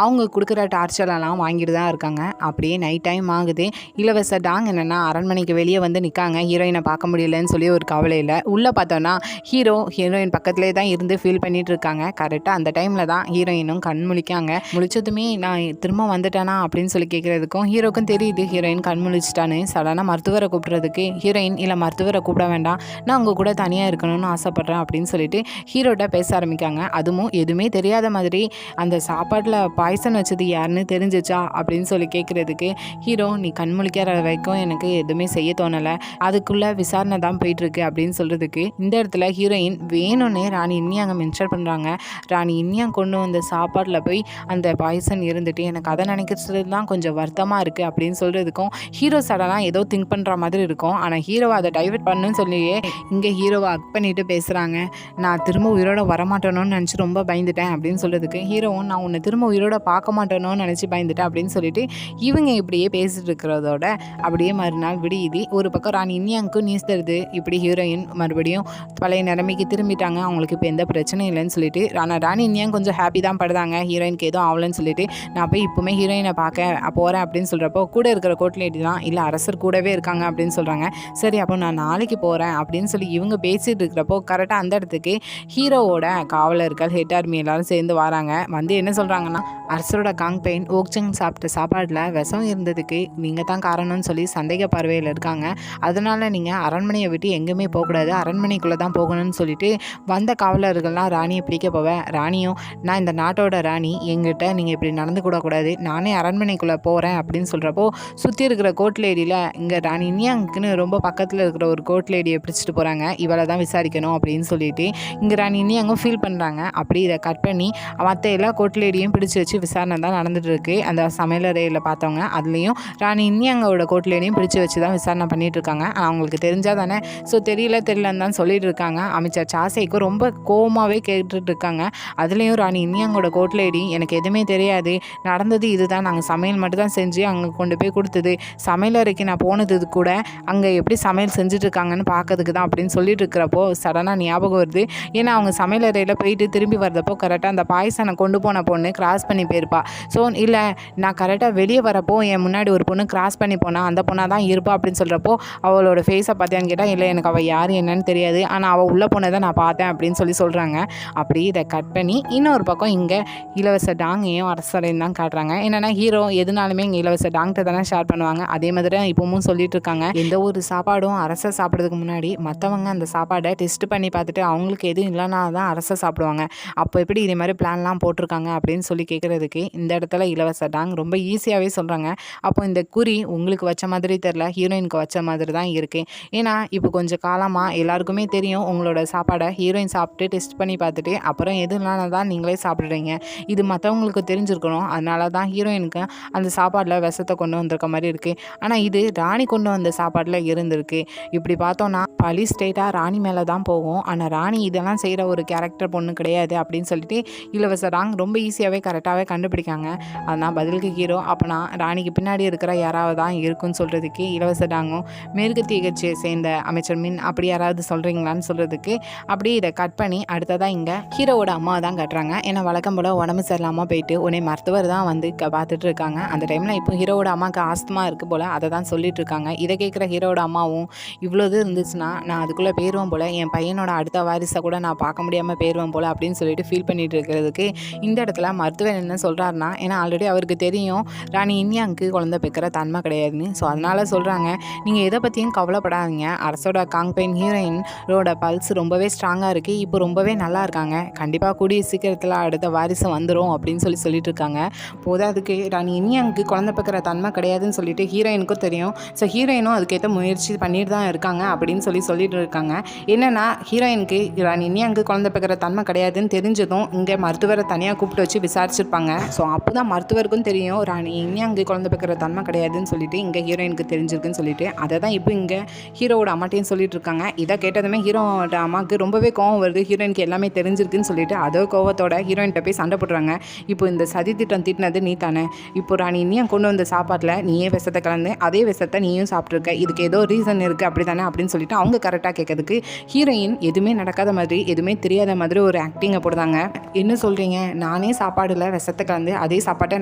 அவங்க கொடுக்குற டார்ச்சரெல்லாம் வாங்கிட்டு தான் இருக்காங்க. அப்படியே நைட் டைம் ஆகுது. இளவரசர் டாங் என்னென்னா அரண்மனைக்கு வெளியே வந்து நிற்காங்க, ஹீரோயினை பார்க்க முடியலன்னு சொல்லி ஒரு கவலையில். உள்ளே பார்த்தோன்னா ஹீரோயின் பக்கத்துலேயே தான் இருந்து ஃபீல் பண்ணிகிட்டு இருக்காங்க. கரெக்டாக அந்த டைமில் தான் ஹீரோயினும் கண் முழிக்காங்க. முழிச்சதுமே நான் திரும்ப வந்துட்டேனா அப்படின்னு சொல்லி கேட்குறதுக்கும் ஹீரோக்கும் தெரியுது ஹீரோயின் கண் முழிச்சிட்டான்னு. சடனாக மருத்துவரை கூப்பிட்றதுக்கு ஹீரோயின் இல்லை மருத்துவரை கூப்பிட வேண்டாம், நான் உங்கள் கூட தனியாக இருக்கணும்னு ஆசைப்பட்றேன் அப்படின்னு சொல்லிட்டு ஹீரோட்ட பேச ஆரம்பிக்காங்க. அதுவும் எதுவுமே தெரியாத மாதிரி அந்த சாப்பாட்டில் பாய்சன் வச்சது யாருன்னு தெரிஞ்சிச்சா அப்படின்னு சொல்லி கேட்குறதுக்கு ஹீரோ நீ கண் முழிக்கிற வரைக்கும் எனக்கு எதுவுமே செய்ய தோணலை, அதுக்குள்ளே விசாரணை தான் போயிட்டுருக்கு அப்படின்னு சொல்கிறதுக்கு இந்த இடத்துல ஹீரோயின் வேணும்னே ராணி இனியாங்க மென்ஷன் பண்ணுறாங்க. ராணி இனியாங்க கொண்டு வந்த சாப்பாட்டில் போய் அந்த பாய்சன் இருந்துட்டு எனக்கு அதை நினைக்கிறது தான் கொஞ்சம் வருத்தமாக இருக்குது அப்படின்னு சொல்கிறதுக்கும் ஹீரோ சடனாக ஏதோ திங்க் பண்ணுற மாதிரி இருக்கும். ஆனால் ஹீரோவை அதை டைவர்ட் பண்ணுன்னு சொல்லியே இங்கே ஹீரோவை அக் பண்ணிட்டு பேசுகிறாங்க. நான் திரும்ப உயிரோட வரமாட்டேனோன்னு நினச்சி ரொம்ப பயந்துட்டேன் அப்படின்னு சொல்கிறதுக்கு ஹீரோவும் நான் உன்னை திரும்ப உயிரோட பார்க்க மாட்டேனோன்னு நினச்சி பயந்துட்டேன் அப்படின்னு சொல்லிட்டு இவங்க இப்படியே பேசிட்டு இருக்கிறதோட அப்படியே மறுநாள் விடியுது. ஒரு பக்கம் ராணி இனியாங்க்கு நியூஸ் தருது, இப்படி ஹீரோயின் மறுபடியும் பழைய நிலைமைக்கு திரும்பிட்டாங்க, அவங்களுக்கு இப்போ எந்த பிரச்சனையும் இல்லைன்னு சொல்லிட்டு. ஆனால் ராணி இனியாங்க கொஞ்சம் ஹாப்பி தான் படுதாங்க, ஹீரோயினுக்கு எதுவும் ஆகலன்னு சொல்லிட்டு. நான் போய் இப்போவுமே ஹீரோயினை பார்க்க போகிறேன் அப்படின்னு சொல்கிறப்போ கூட இருக்கிற கோர்ட் லேடி தான் இல்லை அரசர் கூடவே இருக்காங்க அப்படின்னு சொல்கிறாங்க. சரி அப்போ நான் நாளைக்கு போகிறேன் அப்படின்னு சொல்லி இவங்க பேசிகிட்டு இருக்கிறப்போ கரெக்டாக அந்த இடத்துக்கு ஹீரோவோட காவலர்கள் ஹெட் ஆர்மி எல்லாரும் சேர்ந்து வராங்க. வந்து என்ன சொல்கிறாங்கன்னா, அரசரோட காங்பெயின் ஓக்சங் சாப்பிட்ட சாப்பாடில் விஷம் இருந்ததுக்கு நீங்கள் தான் காரணம்னு சொல்லி சந்தேக பார்வையில் இருக்காங்க, அதனால் நீங்கள் அரண்மனையை விட்டு எங்கேயுமே போகக்கூடாது, அரண்மனைக்குள்ளே தான் போகணும்னு சொல்லிட்டு வந்த காவலர்கள்லாம் ராணியை பிடிக்க போவேன். ராணியும் நான் இந்த நாட்டோட ராணி, எங்கிட்ட நீங்கள் இப்படி நடந்து கூடக்கூடாது, நானே அரண்மனைக்குள்ளே போகிறேன் அப்படின்னு சொல்கிறப்போ சுற்றி இருக்கிற கோர்ட் லேடியில் இங்கே ராணி இனியாங்குன்னு ரொம்ப பக்கத்தில் இருக்கிற ஒரு கோர்ட் லேடியை பிடிச்சிட்டு போகிறாங்க. இவளை தான் விசாரிக்கணும் அப்படின்னு சொல்லி சொல்லிட்டு இங்கே ராணி இன்யாங்கும் ஃபீல் பண்ணுறாங்க. அப்படி இதை கட் பண்ணி மற்ற எல்லா கோட்லேடியும் பிடிச்சி வச்சு விசாரணை தான் நடந்துட்டு இருக்கு. அந்த சமையலறையில் பார்த்தவங்க அதுலேயும் ராணி இன்யாங்கோட கோட்லேடியும் பிடிச்சி வச்சு தான் விசாரணை பண்ணிட்டு இருக்காங்க. அவங்களுக்கு தெரிஞ்சா தானே, ஸோ தெரியலன்னு தான் சொல்லிட்டு இருக்காங்க. அமைச்சர் சாசைக்கும் ரொம்ப கோவமாகவே கேட்டுட்டு இருக்காங்க. அதுலேயும் ராணி இன்யாங்கோட கோட்லேடி எனக்கு எதுவுமே தெரியாது, நடந்தது இதுதான், நாங்கள் சமையல் மட்டும் தான் செஞ்சு அங்கே கொண்டு போய் கொடுத்தது, சமையலறைக்கு நான் போனது கூட அங்கே எப்படி சமையல் செஞ்சுட்டு இருக்காங்கன்னு பார்க்கறதுக்கு தான் அப்படின்னு சொல்லிட்டு இருக்கிறப்போ சடனாக ஞாபகம் வருது. ஏன்னா அவங்க சமையலறையில் போயிட்டு திரும்பி வர்றப்போ கரெக்டாக அந்த பாயசனை கொண்டு போன பொண்ணு கிராஸ் பண்ணி போயிருப்பா. ஸோ இல்லை நான் கரெக்டாக வெளியே வரப்போ என் முன்னாடி ஒரு பொண்ணு கிராஸ் பண்ணி போனால் அந்த பொண்ணாக தான் இருப்பா அப்படின்னு சொல்கிறப்போ அவளோட ஃபேஸை பார்த்தியான்னு கேட்டால் இல்லை எனக்கு அவள் யார் என்னன்னு தெரியாது, ஆனால் அவள் உள்ளே போனதை நான் பார்த்தேன் அப்படின்னு சொல்கிறாங்க. அப்படி இதை கட் பண்ணி இன்னொரு பக்கம் இங்கே இலவச டாங்கையும் அரசரையும் தான் காட்டுறாங்க. என்னென்னா ஹீரோ எதுனாலுமே இங்கே இலவச டாங்கிட்ட தானே ஷேர் பண்ணுவாங்க. அதே மாதிரி தான் இப்பவும் சொல்லிட்டு இருக்காங்க. எந்த ஒரு சாப்பாடும் அரசர் சாப்பிட்றதுக்கு முன்னாடி மற்றவங்க அந்த சாப்பாடை டெஸ்ட் பண்ணி பார்த்துட்டு அவங்களுக்கு எதுவும் இல்லைனா தான் அரசர் சாப்பிடுவாங்க. அப்போ எப்படி இதே மாதிரி பிளான்லாம் போட்டிருக்காங்க அப்படின்னு சொல்லி கேட்குறதுக்கு இந்த இடத்துல இலவச டாங் ரொம்ப ஈஸியாகவே சொல்கிறாங்க. அப்போ இந்த குறி உங்களுக்கு வச்ச மாதிரி தெரில, ஹீரோயினுக்கு வச்ச மாதிரி தான் இருக்குது. ஏன்னா இப்போ கொஞ்சம் காலமாக எல்லாருக்குமே தெரியும் உங்களோட சாப்பாடை ஹீரோயின் சாப்பிட்டு டெஸ்ட் பண்ணி பார்த்துட்டு அப்புறம் எதுனால தான் நீங்களே சாப்பிட்றீங்க, இது மற்றவங்களுக்கு தெரிஞ்சிருக்கணும். அதனால தான் ஹீரோயினுக்கு அந்த சாப்பாடில் விஷத்தை கொண்டு வந்திருக்க மாதிரி இருக்குது. ஆனால் இது ராணி கொண்டு வந்த சாப்பாடில் இருந்திருக்கு. இப்படி பார்த்தோன்னா பழி ஸ்ட்ரெயிட்டாக ராணி மேலே தான் போகும். ஆனால் ராணி இதெல்லாம் செய்கிற ஒரு கேரக்டர் பொண்ணு கிடையாது அப்படின்னு சொல்லிட்டு இலவச டாங் ரொம்ப ஈஸியாகவே கரெக்டாகவே கண்டுபிடிக்காங்க. அதனால் பதிலுக்கு ஹீரோ அப்போனா ராணிக்கு பின்னாடி இருக்கிற யாராவது தான் இருக்குன்னு சொல்கிறதுக்கு இலவச டாங்கும் மேற்கத்திய கட்சியை சேர்ந்த அமைச்சர் மின் அப்படி யாராவது சொல்கிறீங்களான்னு சொல்கிறதுக்கு அப்படியே இதை கட் பண்ணி அடுத்ததான் இங்கே ஹீரோவோட அம்மா தான் கட்டுறாங்க. ஏன்னா வழக்கம் போல் உடம்பு சரியில்லாமல் போயிட்டு உடனே மருத்துவர் தான் வந்து பார்த்துட்டு இருக்காங்க. அந்த டைமில் இப்போ ஹீரோவோட அம்மாவுக்கு ஆஸ்துமா இருக்குது போல், அதை தான் சொல்லிட்டு இருக்காங்க. இதை கேட்குற ஹீரோவோட அம்மாவும் இவ்வளோ இது இருந்துச்சுன்னா நான் அதுக்குள்ளே போயிடுவேன் போல், என் பையனோட அடுத்த வாரிசை கூட நான் பார்க்க முடியாமல் போயிடுவேன் போல் அப்படின்னு சொல்லிட்டு ஃபீல் பண்ணிட்டு இருக்கிறதுக்கு இந்த இடத்துல மருத்துவர் என்ன சொல்கிறாருன்னா, ஏன்னா ஆல்ரெடி அவருக்கு தெரியும் ராணி இன்யாங்க்கு குழந்தை பெக்கிற தன்மை கிடையாதுன்னு. ஸோ அதனால் சொல்கிறாங்க நீங்கள் எதை பற்றியும் கவலைப்படாதீங்க, அரசோட காங்பெயின் ஹீரோயினோட பல்ஸ் ரொம்பவே ஸ்ட்ராங்காக இருக்குது, இப்போ ரொம்பவே நல்லா இருக்காங்க, கண்டிப்பாக கூடிய சீக்கிரத்தில் அடுத்த வாரிசு வந்துடும் அப்படின்னு சொல்லிட்டு இருக்காங்க. போதும் அதுக்கு ராணி இன்யாங்க்கு குழந்தை பெக்கிற தன்மை கிடையாதுன்னு சொல்லிட்டு ஹீரோயினுக்கும் தெரியும். ஸோ ஹீரோயினும் அதுக்கேற்ற முயற்சி பண்ணிட்டு தான் இருக்காங்க அப்படின்னு சொல்லிட்டு இருக்காங்க. என்னென்னா ஹீரோயினுக்கு ராணி இன்யாங்க்கு குழந்தை பெக்கிற தன்மை கிடையாதுன்னு தெரிஞ்சதும் இங்கே மருத்துவரை தனியாக கூப்பிட்டு வச்சு விசாரிச்சிருப்பாங்க. ஸோ அப்போ தான் மருத்துவருக்கும் தெரியும் ராணி இன்யாங்க்கு குழந்தை பெக்கிற தன்மை கிடையாதுன்னு சொல்லிட்டு இங்கே ஹீரோயினுக்கு தெரிஞ்சிருக்குன்னு சொல்லிட்டு அதை தான் இப்போ இங்கே ஹீரோவோட அம்மாட்டையும் சொல்லிட்டு இருக்காங்க. இதை கேட்டதுமே ஹீரோவோட அம்மாவுக்கு ரொம்பவே கோவம் வருது. ஹீரோயினுக்கு எல்லாமே தெரிஞ்சிருக்குன்னு சொல்லிட்டு அதோ கோவத்தோட ஹீரோயின்கிட்ட போய் சண்டை போடுறாங்க. இப்போ இந்த சதி திட்டம் தீட்டினது நீ தானே, இப்போ ராணி இன்யாங் கொண்டு வந்த சாப்பாட்டில் நீயே விஷத்தை கலந்து அதே விஷத்தை நீயும் சாப்பிட்ருக்க, இதுக்கு ஏதோ ரீசன் இருக்குது அப்படி தானே அப்படின்னு சொல்லிட்டு அவங்க கரெக்டாக கேட்கறதுக்கு ஹீரோயின் எதுவுமே நடக்காத மாதிரி எதுவுமே தெரியாத மாதிரி ஒரு ஆக்டிங்கை போடுறாங்க. என்ன சொல்கிறீங்க, நானே சாப்பாடில் விஷத்தை கலந்து அதே சாப்பாட்டை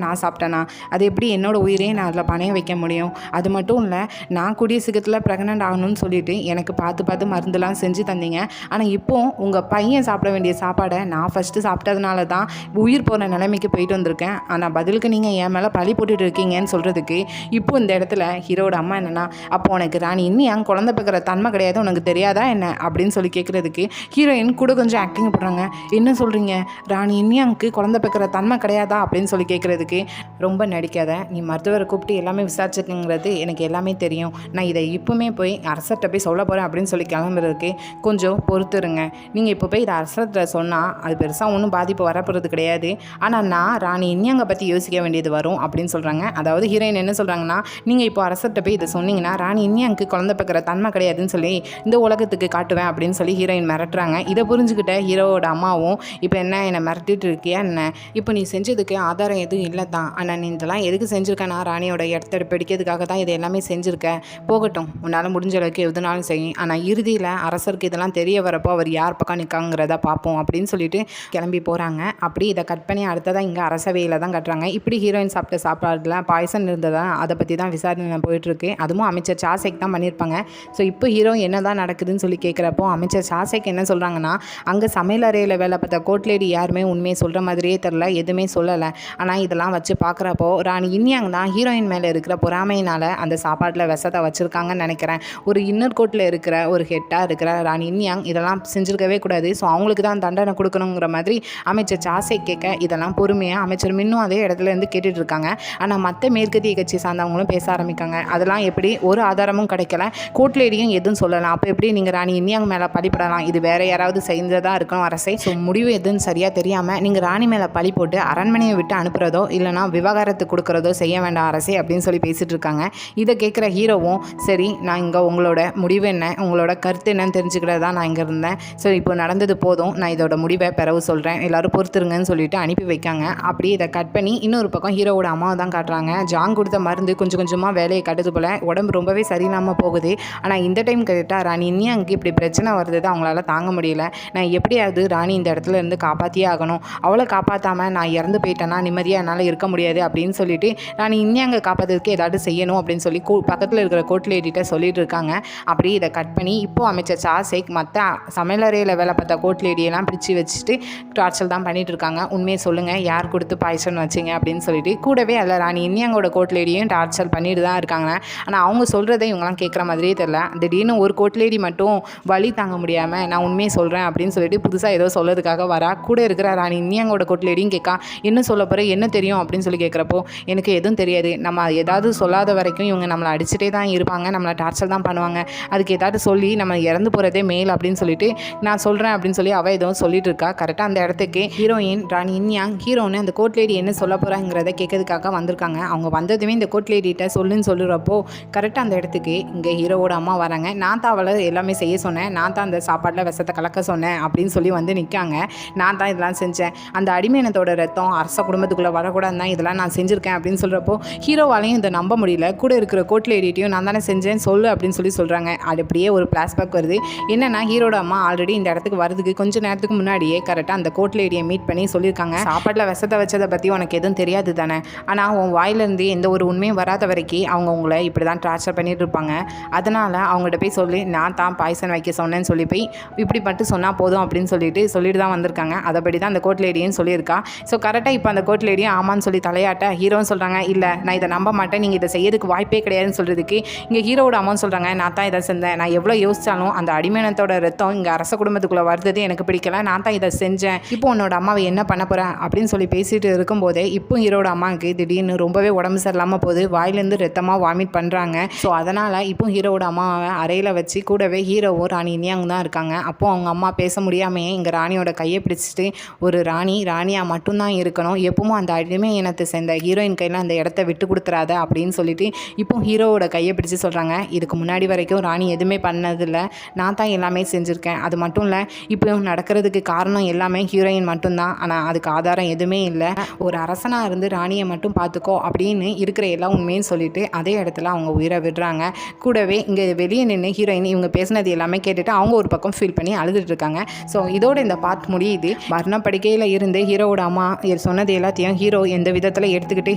நான் சாப்பிட்டேனா, அது எப்படி என்னோட உயிரையே நான் அதில் பணைய வைக்க முடியும்? அது மட்டும் இல்லை, நான் கூடிய சீக்கிரத்தில் ப்ரெக்னென்ட் ஆகணும்னு சொல்லிட்டு எனக்கு பார்த்து மருந்துலாம் செஞ்சு தந்தீங்க. ஆனால் இப்போ உங்கள் பையன் சாப்பிட வேண்டிய சாப்பாடை நான் ஃபஸ்ட்டு சாப்பிட்டதுனால தான் உயிர் போகிற நிலைமைக்கு போயிட்டு வந்திருக்கேன். ஆனால் பதிலுக்கு நீங்கள் என் மேலே பழி போட்டுட்டு இருக்கீங்கன்னு சொல்கிறதுக்கு இப்போ இந்த இடத்துல ஹீரோட அம்மா என்னென்னா, அப்போ உனக்கு ராணி இன்னும் குழந்தை பெக்கிற தன்மை கிடையாது, உனக்கு தெரியாதா என்ன அப்படின்னு சொல்லி கேட்குறதுக்கு ஹீரோயின் கூட கொஞ்சம் ஆக்டிங் பண்ணுறாங்க. என்ன சொல்கிறீங்க, ராணி இன்னியாங்க்கு குழந்தை பெக்கிற தன்மை கிடையாதா அப்படின்னு சொல்லி கேட்குறதுக்கு ரொம்ப நடிக்காத, நீ மருத்துவரை கூப்பிட்டு எல்லாமே விசாரிச்சுக்குங்கிறது எனக்கு எல்லாமே தெரியும், நான் இதை இப்போவுமே போய் அரசர்கிட்ட போய் சொல்ல போகிறேன் அப்படின்னு சொல்லி கிளம்புறதுக்கு கொஞ்சம் பொறுத்துருங்க. நீங்கள் இப்போ போய் இதை அரசர்கிட்ட சொன்னால் அது பெருசாக ஒன்றும் பாதிப்பு வரப்போகிறது கிடையாது, ஆனால் நான் ராணி இன்னியாங்கை பற்றி யோசிக்க வேண்டியது வரும் அப்படின்னு சொல்கிறாங்க. அதாவது ஹீரோயின் என்ன சொல்கிறாங்கன்னா, நீங்கள் இப்போ அரசர்கிட்ட போய் இதை சொன்னீங்கன்னா ராணி இன்னியாங்க்கு குழந்தை பெக்கிற தன்மை கிடையாதுன்னு சொல்லி இந்த உலகத்துக்கு காட்டுவேன் அப்படின்னு சொல்லி ஹீரோயின் மிரட்டுறாங்க. இதை புரிஞ்சுக்கிட்ட ஹீரோவோட அம்மாவும் இப்போ என்னை மிரட்டிட்டு இருக்கியா என்ன, இப்போ நீ செஞ்சதுக்கு ஆதாரம் எதுவும் இல்லை தான், ஆனால் நீ இதெல்லாம் எதுக்கு செஞ்சுருக்கேன்னா ராணியோட இடத்த பிடிக்கிறதுக்காக தான் இது எல்லாமே செஞ்சுருக்க, போகட்டும் உன்னால் முடிஞ்ச அளவுக்கு எதுனாலும் செய்யும், ஆனால் இறுதியில் அரசருக்கு இதெல்லாம் தெரிய வரப்போ அவர் யார் பக்கம் நிற்காங்கிறத பார்ப்போம் அப்படின்னு சொல்லிட்டு கிளம்பி போகிறாங்க. அப்படி இதை கட் பண்ணி அடுத்ததான் இங்கே அரசவையில் தான் கட்டுறாங்க. இப்படி ஹீரோயின் சாப்பிட்ட சாப்பாடில் பாய்சன் இருந்ததா அதை பற்றி தான் விசாரணை போயிட்டுருக்கு. அதுவும் அமைச்சர் சாசைக்கு தான் பண்ணியிருப்பாங்க. ஸோ இப்போ ஹீரோ என்ன தான் நடக்குதுன்னு சொல்லி கேட்குறப்போ அமைச்சர் சாசைக்கு என்ன சொல்கிறாங்கன்னா, அங்கே சமையலறையில் வேலை பார்த்த கோட்லேடி யாருமே உண்மையை சொல்கிற மாதிரியே தெரில, எதுவுமே சொல்லலை, ஆனால் இதெல்லாம் வச்சு பார்க்குறப்போ ராணி இன்னியாங் தான் ஹீரோயின் மேலே இருக்கிற பொறாமையினால் அந்த சாப்பாட்டில் விஷத்தை வச்சுருக்காங்கன்னு நினைக்கிறேன். ஒரு இன்னர் கோட்டில் இருக்கிற ஒரு ஹெட்டாக இருக்கிற ராணி இன்னியாங் இதெல்லாம் செஞ்சுருக்கவே கூடாது, ஸோ அவங்களுக்கு தான் தண்டனை கொடுக்கணுங்கிற மாதிரி அமைச்சர் சாசை கேட்க இதெல்லாம் பொறுமையாக அமைச்சர் மின்னும் அதே இடத்துல இருந்து கேட்டுட்டு இருக்காங்க. ஆனால் மற்ற மேற்கத்திய கட்சி சார்ந்தவங்களும் பேச ஆரம்பிக்காங்க. அதெல்லாம் எப்படி ஒரு ஆதாரமும் கிடைக்கல, கோட்லேடியும் எதுவும் சொல்லலாம், அப்போ எப்படி நீங்கள் ராணி இன்னியாங் மேலே பழிப்படலாம், இது வேறு யாராவது செஞ்சதாக இருக்கணும் அரசே. ஸோ முடிவு எதுன்னு சரியாக தெரியாமல் நீங்கள் ராணி மேலே பழி போட்டு அரண்மனையை விட்டு அனுப்புகிறதோ இல்லைனா விவகாரத்து கொடுக்குறதோ செய்ய வேண்டாம் அரசே அப்படின்னு சொல்லி பேசிகிட்டு இருக்காங்க. இதை கேட்குற ஹீரோவும் சரி நான் இங்கே உங்களோட முடிவு என்ன, உங்களோட கருத்து என்னன்னு தெரிஞ்சுக்கிறது தான் நான் இங்கே இருந்தேன். ஸோ இப்போ நடந்தது போதும், நான் இதோட முடிவை பிறகு சொல்கிறேன், எல்லோரும் பொறுத்துருங்கன்னு சொல்லிட்டு அனுப்பி வைக்காங்க. அப்படியே இதை கட் பண்ணி இன்னொரு பக்கம் ஹீரோவோட அம்மாவை தான் காட்டுறாங்க. ஜாங் கொடுத்த மருந்து கொஞ்சம் கொஞ்சமாக வேலையை கட்டுது போல், உடம்பு ரொம்பவே சரியில்லாமல் போகுது. ஆனால் இந்த டைம் கேட்டால் ராணி இன்னும் அங்கே இப்படி பிரச்சனை வருது அவங்களால தாங்க முடியல. நான் எப்படியாவது ராணி இந்த இடத்துல இருந்து காப்பாற்றியே ஆகணும், அவளை காப்பாற்றாமல் நான் இறந்து போயிட்டேன்னா நிம்மதியாக என்னால் இருக்க முடியாது அப்படின்னு சொல்லிட்டு ராணி இன்னும் அங்கே காப்பாற்றுறதுக்கு ஏதாவது செய்யணும் அப்படின்னு சொல்லி பக்கத்தில் இருக்கிற கோர்ட் லேடிகிட்ட சொல்லிட்டு இருக்காங்க. அப்படியே இதை கட் பண்ணி இப்போது அமைச்சர் சார்சேக் மற்ற சமையலறையில் வேலை பார்த்த கோர்ட் லேடியெல்லாம் பிரித்து வச்சுட்டு டார்ச்சல் தான் பண்ணிட்டு இருக்காங்க. உண்மையை சொல்லுங்கள், யார் கொடுத்து பாய்சன் வச்சிங்க அப்படின்னு சொல்லிட்டு கூடவே அதில் ராணி இன்னியாங்கோட கோர்ட் லேடியும் டார்ச்சல் பண்ணிட்டு தான் இருக்காங்க. ஆனால் அவங்க சொல்கிறத இவங்களாம் கேட்குற மாதிரியே தெரியல. திடீர்னு ஒரு கோர்ட் லேடி மட்டும் வலி தாங்க முடியாமல் நான் உண்மையை சொல்கிறேன் அப்படின்னு சொல்லிட்டு புதுசாக ஏதோ சொல்கிறதுக்காக வரா. கூட இருக்கிற ராணி இன்னியாங்கோட கோர்ட் லேடியும் கேட்கா, என்ன சொல்ல போகிற, என்ன தெரியும் அப்படின்னு சொல்லி கேட்குறப்போ எனக்கு எதுவும் தெரியாது, நம்ம ஏதாவது சொல்லாத வரைக்கும் இவங்க நம்மளை அடிச்சுட்டே தான் இருப்பாங்க, நம்மளை டார்ச்சல் தான் பண்ணுவாங்க, அதுக்கு ஏதாவது சொல்லி நம்ம இறந்து போகிறதே மேல் அப்படின்னு சொல்லிட்டு நான் சொல்கிறேன் அப்படின்னு சொல்லி அவள் எதுவும் சொல்லிட்டு இருக்கா. கரெக்டாக அந்த இடத்துக்கு ஹீரோயின் ராணி இன்னியாங் ஹீரோன்னு அந்த கோர்ட் லேடி என்ன சொல்ல போகிறாங்கிறத கேட்கறதுக்காக வந்திருக்காங்க. அவங்க வந்ததுமே இந்த கோர்ட் லேடிகிட்ட சொல்லுன்னு சொல்லுறப்போ கரெக்டாக அந்த இடத்துக்கு இங்கே ஹீரோவோட அம்மா வராங்க. நான் தான் அவளை எல்லாமே செய்ய சொன்னேன், நான் தான் அந்த சாப்பாட்டில் விஷத்தை கலக்க சொன்னேன் அப்படின்னு சொல்லி வந்து நிற்காங்க. நான் தான் இதெல்லாம் செஞ்சேன், அந்த அடிமையினத்தோட ரத்தம் அரச குடும்பத்துக்குள்ளே வரக்கூடாது தான் இதெல்லாம் நான் செஞ்சுருக்கேன் அப்படின்னு சொல்கிறப்போ ஹீரோவாலையும் இதை நம்ப முடியல. கூட இருக்கிற கோர்ட் லேடிட்டையும் நான் தானே செஞ்சேன் சொல்லு அப்படின்னு சொல்லி சொல்கிறாங்க. அது அப்படியே ஒரு ஃப்ளாஷ்பேக் வருது. என்னென்னா ஹீரோட அம்மா ஆல்ரெடி இந்த இடத்துக்கு வரதுக்கு கொஞ்சம் நேரத்துக்கு முன்னாடியே கரெக்டாக அந்த கோர்ட் லேடியை மீட் பண்ணி சொல்லியிருக்காங்க, சாப்பாட்டில் விஷத்தை வச்சதை பற்றி உனக்கு எதுவும் தெரியாது தானே, ஆனால் உன் வாயிலேருந்து எந்த ஒரு உண்மையும் வராத வரைக்கும் அவங்க உங்களை இப்படி தான் டார்ச்சர் பண்ணிட்டு இருப்பாங்க, அதனால் அவங்ககிட்ட போய் சொல்லி நான் தான் பாய்சன் வைக்க சொன்னேன்னு சொல்லி போய் இப்படி மட்டும் சொன்னால் போதும் அப்படின்னு சொல்லிட்டு தான் வந்திருக்காங்க. அதைப்படி தான் அந்த கோர்ட் லேடியும் சொல்லியிருக்கா. ஸோ கரெக்டாக இப்போ அந்த கோர்ட் லேடியும் ஆமான்னு சொல்லி தலையாட்ட ஹீரோன்னு சொல்கிறாங்க, இல்லை நான் இதை நம்ப மாட்டேன், நீங்கள் இதை செய்யறதுக்கு வாய்ப்பே கிடையாதுன்னு சொல்கிறதுக்கு இங்கே ஹீரோவோட அம்மான்னு சொல்கிறாங்க, நான் தான் இதை செஞ்சேன், நான் எவ்வளோ யோசித்தாலும் அந்த அடிமையினத்தோட ரத்தம் இங்கே அரச குடும்பத்துக்குள்ளே வருது எனக்கு பிடிக்கல, நான் தான் இதை செஞ்சேன், இப்போ உன்னோட அம்மாவை என்ன பண்ண போகிறேன் அப்படின்னு சொல்லி பேசிட்டு இருக்கும்போதே இப்போ ஹீரோட அம்மாவுக்கு திடீர்னு ரொம்பவே உடம்பு சரியில்லாமல் போகுது, வாயிலேருந்து ரத்தமாக வாமிட் பண்ணுறாங்க. ஸோ அதனால் இப்போ ஹீரோவோட அம்மாவை அறையில் வச்சு கூடவே ஹீரோவோ ராணி இன்னியாங்க தான் இருக்காங்க. அப்போது அவங்க அம்மா பேச முடியாமையே இங்கே ராணியோட கையை பிடிச்சிட்டு ஒரு ராணியாக மட்டும்தான் இருக்கணும், எப்பவும் அந்த அடிமை இனத்தை சேர்ந்த ஹீரோயின் கையில் அந்த இடத்த விட்டு கொடுத்துறாத அப்படின்னு சொல்லிட்டு இப்போ ஹீரோவோட கையை பிடிச்சி சொல்கிறாங்க. இதுக்கு முன்னாடி வரைக்கும் ராணி எதுவுமே பண்ணதில்லை, நான் தான் எல்லாமே செஞ்சுருக்கேன், அது மட்டும் இல்லை இப்போ நடக்கிறதுக்கு காரணம் எல்லாமே ஹீரோயின் மட்டும்தான், ஆனால் அதுக்கு ஆதாரம் எதுவுமே இல்லை, ஒரு அரசனாக இருந்து ராணியை மட்டும் பார்த்துக்கோ அப்படின்னு இருக்கிற எல்லா உண்மையும் சொல்லிட்டு அதே இடத்துல அவங்க உயிரை விடுறாங்க. கூடவே இங்கே வெளியே நின்று ஹீரோயின் இவங்க பேசினது எல்லாமே கேட்டுட்டு அவங்க ஒரு பக்கம் ஃபீல் பண்ணி அழுதுட்டு இருக்காங்க. ஸோ இதோட இந்த பார்ட் முடியுது. மரணப்படுக்கையில் இருந்து ஹீரோவோட அம்மா சொன்னது எல்லாத்தையும் ஹீரோ எந்த விதத்தில் எடுத்துக்கிட்டு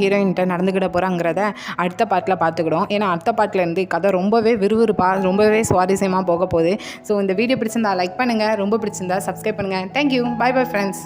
ஹீரோயின்கிட்ட நடந்துக்கிட போகிறாங்கிறத அடுத்த பார்ட்டில் பார்த்துக்கிடும். ஏன்னா அடுத்த பார்ட்லேருந்து கதை ரொம்பவே விறுவிறுப்பாக ரொம்பவே சுவாரஸ்யமாக போக போகுது. ஸோ இந்த வீடியோ பிடிச்சிருந்தா லைக் பண்ணுங்கள், ரொம்ப பிடிச்சிருந்தா சப்ஸ்கிரைப் பண்ணுங்கள். Thank you, bye bye friends.